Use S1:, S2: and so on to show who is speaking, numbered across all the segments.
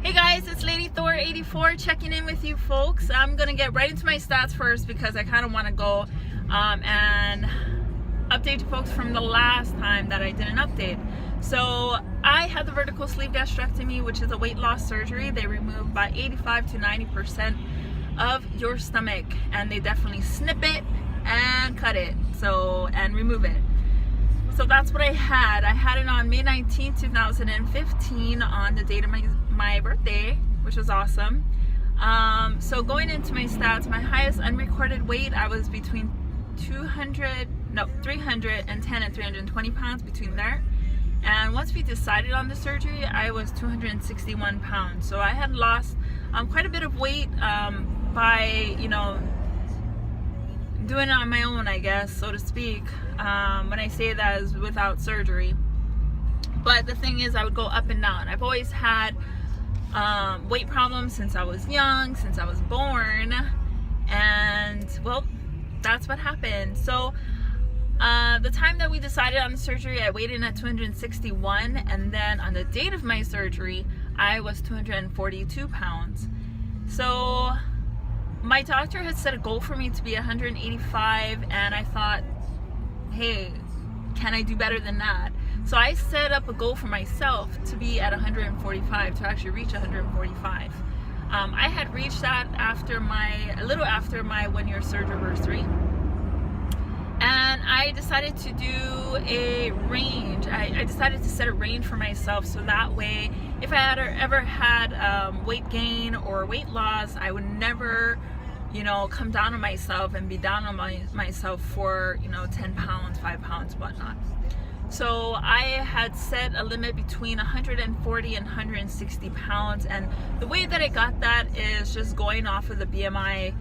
S1: Hey guys, it's Lady Thor 84 checking in with you folks. I'm gonna get right into my stats first because I kind of want to go and update you folks from the last time that I did an update. So I had the vertical sleeve gastrectomy, which is a weight loss surgery. They remove about 85 to 90% of your stomach, and they definitely snip it and cut it, and remove it. So that's what I had. I had it on May 19, 2015 on the date of my birthday, which was awesome. So going into my stats, my highest unrecorded weight, I was between 310 and 320 pounds, between there. And once we decided on the surgery, I was 261 pounds. So I had lost quite a bit of weight by, doing it on my own, I guess, so to speak. When I say that is without surgery. But the thing is, I would go up and down. I've always had weight problems since I was young, since I was born, and well, that's what happened. So the time that we decided on the surgery, I weighed in at 261, and then on the date of my surgery, I was 242 pounds. So my doctor had set a goal for me to be 185, and I thought, hey, can I do better than that? So I set up a goal for myself to be at 145, to actually reach 145. I had reached that a little after my 1-year surgery, and I decided to do a range. I decided to set a range for myself, so that way, if I had ever had weight gain or weight loss, I would never come down on myself and be down on myself for 10 pounds, 5 pounds, whatnot. So I had set a limit between 140 and 160 pounds, and the way that I got that is just going off of the BMI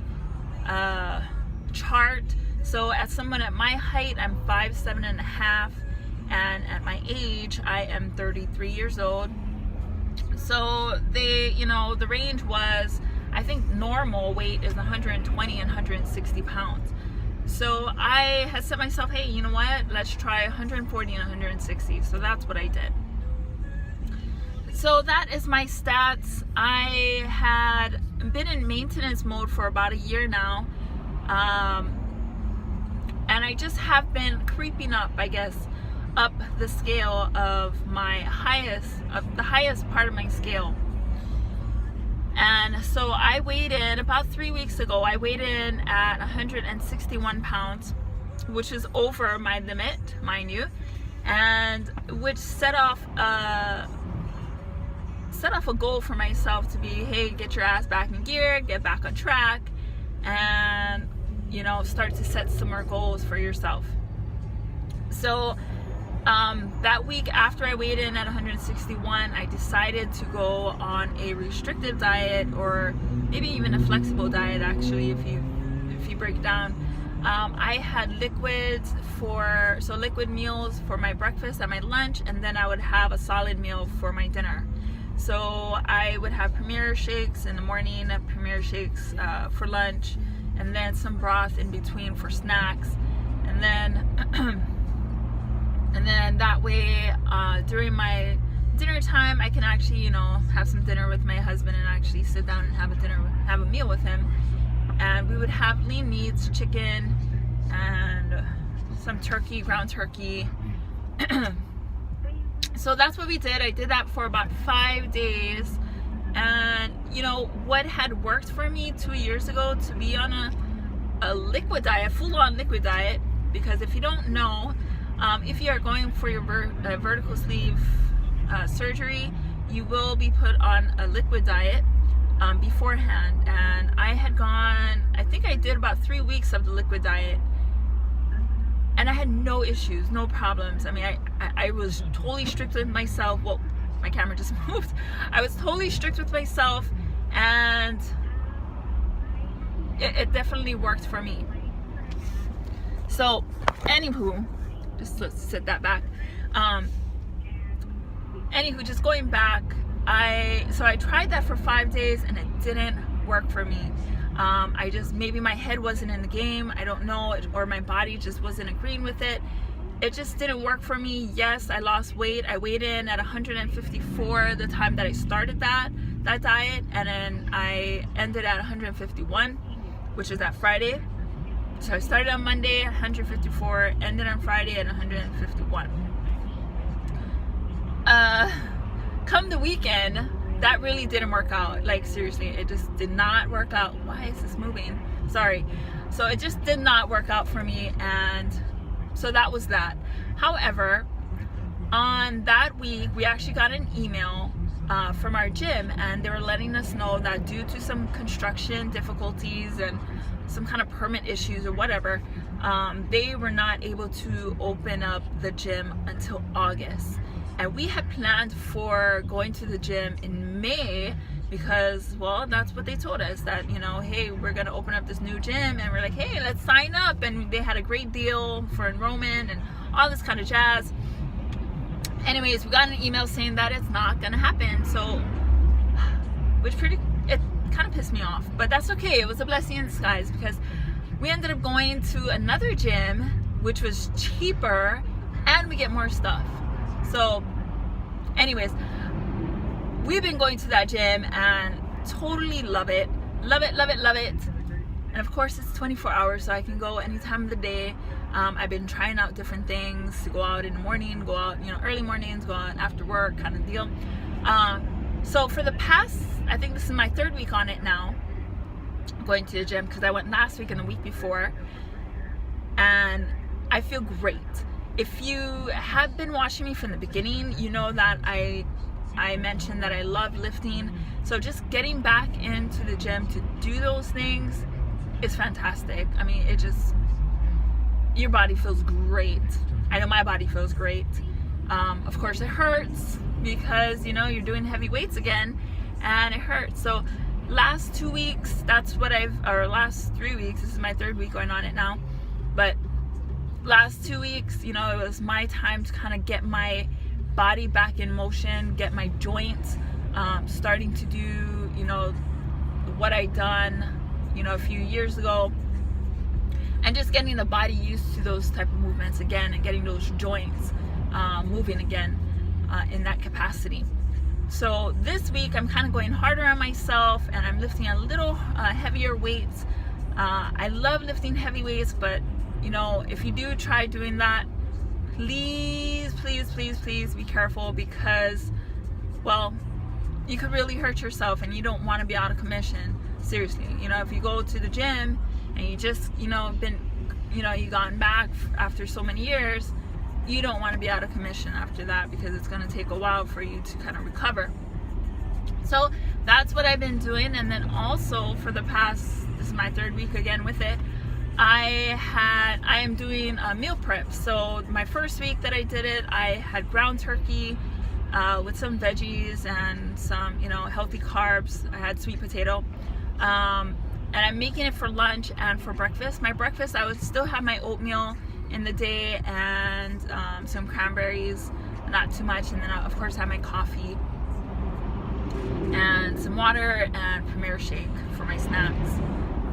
S1: chart. So as someone at my height, I'm 5'7.5", and at my age, I am 33 years old. So the range was, I think normal weight is 120 and 160 pounds. So I had set myself, hey, you know what? Let's try 140 and 160. So that's what I did. So that is my stats. I had been in maintenance mode for about a year now. And I just have been creeping up, I guess, up the scale of the highest part of my scale. And so I weighed in about 3 weeks ago. I weighed in at 161 pounds, which is over my limit, mind you, and which set off a goal for myself to be, hey, get your ass back in gear, get back on track, and start to set some more goals for yourself. So that week after I weighed in at 161, I decided to go on a restrictive diet, or maybe even a flexible diet, actually, if you break it down. I had liquid meals for my breakfast and my lunch, and then I would have a solid meal for my dinner. So I would have Premier shakes in the morning, Premier shakes for lunch, and then some broth in between for snacks, and then that way, during my dinner time, I can actually, have some dinner with my husband and actually sit down and have a meal with him. And we would have lean meats, chicken, and some turkey, ground turkey. So that's what we did. I did that for about 5 days. And, what had worked for me 2 years ago to be on a liquid diet, full-on liquid diet, because if you don't know, if you are going for your vertical sleeve surgery, you will be put on a liquid diet beforehand. And I think I did about 3 weeks of the liquid diet, and I had no issues, no problems. I mean, I was totally strict with myself. Well, my camera just moved. I was totally strict with myself, and it definitely worked for me. So, anywho, just let's set that back. Anywho, just going back, I tried that for 5 days and it didn't work for me. Maybe my head wasn't in the game, I don't know, or my body just wasn't agreeing with it. It just didn't work for me. Yes, I lost weight. I weighed in at 154 the time that I started that. that diet, and then I ended at 151, which is that Friday. So I started on Monday at 154, ended on Friday at 151. Come the weekend, that really didn't work out. Like, seriously, it just did not work out. Why is this moving? Sorry. So it just did not work out for me, and so that was that. However, on that week, we actually got an email from our gym, and they were letting us know that due to some construction difficulties and some kind of permit issues or whatever, they were not able to open up the gym until August. And we had planned for going to the gym in May because, well, that's what they told us, that, you know, hey, we're gonna open up this new gym, and we're like, hey, let's sign up. And they had a great deal for enrollment and all this kind of jazz. Anyways, we got an email saying that it's not gonna happen. So, it kind of pissed me off, but that's okay. It was a blessing in disguise because we ended up going to another gym, which was cheaper, and we get more stuff. So anyways, we've been going to that gym and totally love it. Love it, love it, love it. And of course, it's 24 hours, so I can go any time of the day. I've been trying out different things to go out in the morning, go out, you know, early mornings, go out after work kind of deal. So for the past, I think this is my 3rd week on it now, going to the gym, because I went last week and the week before, and I feel great. If you have been watching me from the beginning, you know that I mentioned that I love lifting. So just getting back into the gym to do those things is fantastic. I mean, it just, your body feels great. I know my body feels great. Of course it hurts because, you know, you're doing heavy weights again and it hurts. So last 2 weeks, last 3 weeks, this is my 3rd week going on it now, but last 2 weeks, you know, it was my time to kind of get my body back in motion, get my joints starting to do, you know, what I done, you know, a few years ago, and just getting the body used to those type of movements again, and getting those joints moving again in that capacity. So this week I'm kind of going harder on myself, and I'm lifting a little heavier weights. I love lifting heavy weights, but you know, if you do try doing that, please, please, please, please be careful, because, well, you could really hurt yourself, and you don't want to be out of commission. Seriously, you know, if you go to the gym and you just, you know, you gone back after so many years, you don't want to be out of commission after that, because it's going to take a while for you to kind of recover. So that's what I've been doing. And then also for the past, this is my 3rd week again with it, I am doing a meal prep. So my first week that I did it, I had ground turkey with some veggies and some, you know, healthy carbs. I had sweet potato, and I'm making it for lunch and for breakfast. My breakfast, I would still have my oatmeal in the day and some cranberries, not too much, and then I, of course, have my coffee and some water and Premier Shake for my snacks.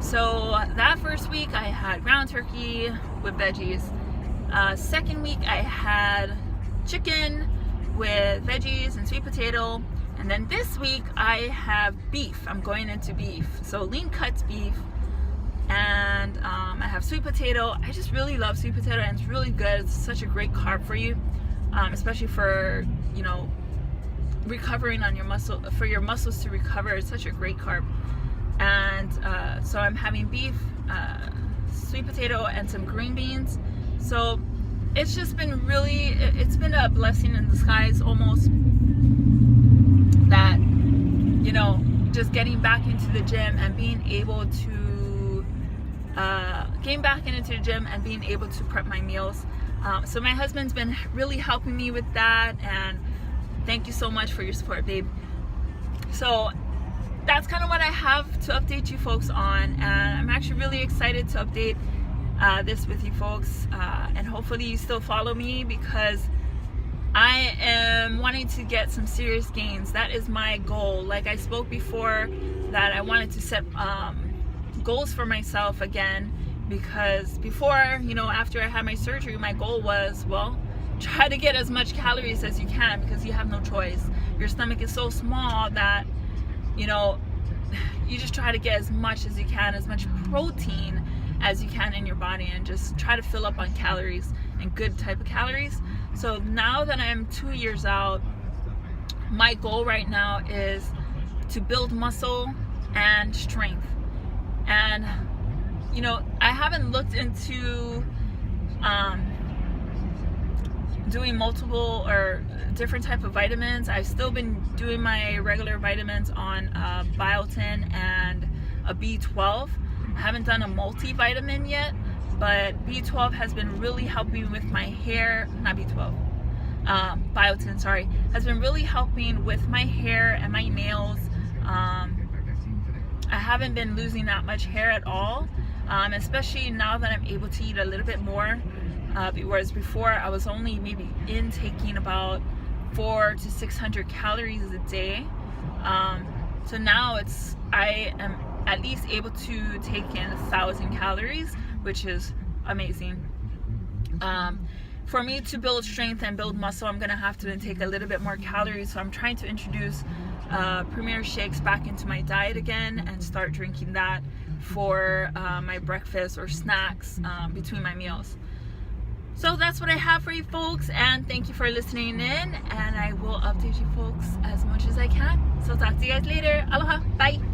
S1: So that first week I had ground turkey with veggies. Second week I had chicken with veggies and sweet potato. And then this week I have beef. I'm going into beef. So lean cuts beef. And I have sweet potato. I just really love sweet potato, and it's really good. It's such a great carb for you, especially for, you know, recovering on your muscle, for your muscles to recover. It's such a great carb. And so I'm having beef, sweet potato, and some green beans. So it's just been really, it's been a blessing in disguise almost, that, you know, just getting back into the gym and being able to prep my meals. So my husband's been really helping me with that, and thank you so much for your support, babe. So that's kind of what I have to update you folks on, and I'm actually really excited to update this with you folks, and hopefully you still follow me, because I am wanting to get some serious gains. That is my goal. Like I spoke before, that I wanted to set goals for myself again, because before, you know, after I had my surgery, my goal was, well, try to get as much calories as you can, because you have no choice. Your stomach is so small that you know, you just try to get as much as you can, as much protein as you can in your body, and just try to fill up on calories, and good type of calories. So now that I'm 2 years out, my goal right now is to build muscle and strength. And you know, I haven't looked into doing multiple or different type of vitamins. I've still been doing my regular vitamins on biotin and a B12. I haven't done a multivitamin yet, but B12 has been really helping with my hair. Not B12, biotin, sorry, has been really helping with my hair and my nails. I haven't been losing that much hair at all, especially now that I'm able to eat a little bit more. Whereas before I was only maybe intaking about 400 to 600 calories a day. So now I am at least able to take in 1,000 calories, which is amazing. For me to build strength and build muscle, I'm gonna have to intake a little bit more calories. So I'm trying to introduce Premier shakes back into my diet again, and start drinking that for my breakfast or snacks between my meals. So that's what I have for you folks, and thank you for listening in, and I will update you folks as much as I can. So talk to you guys later. Aloha, bye.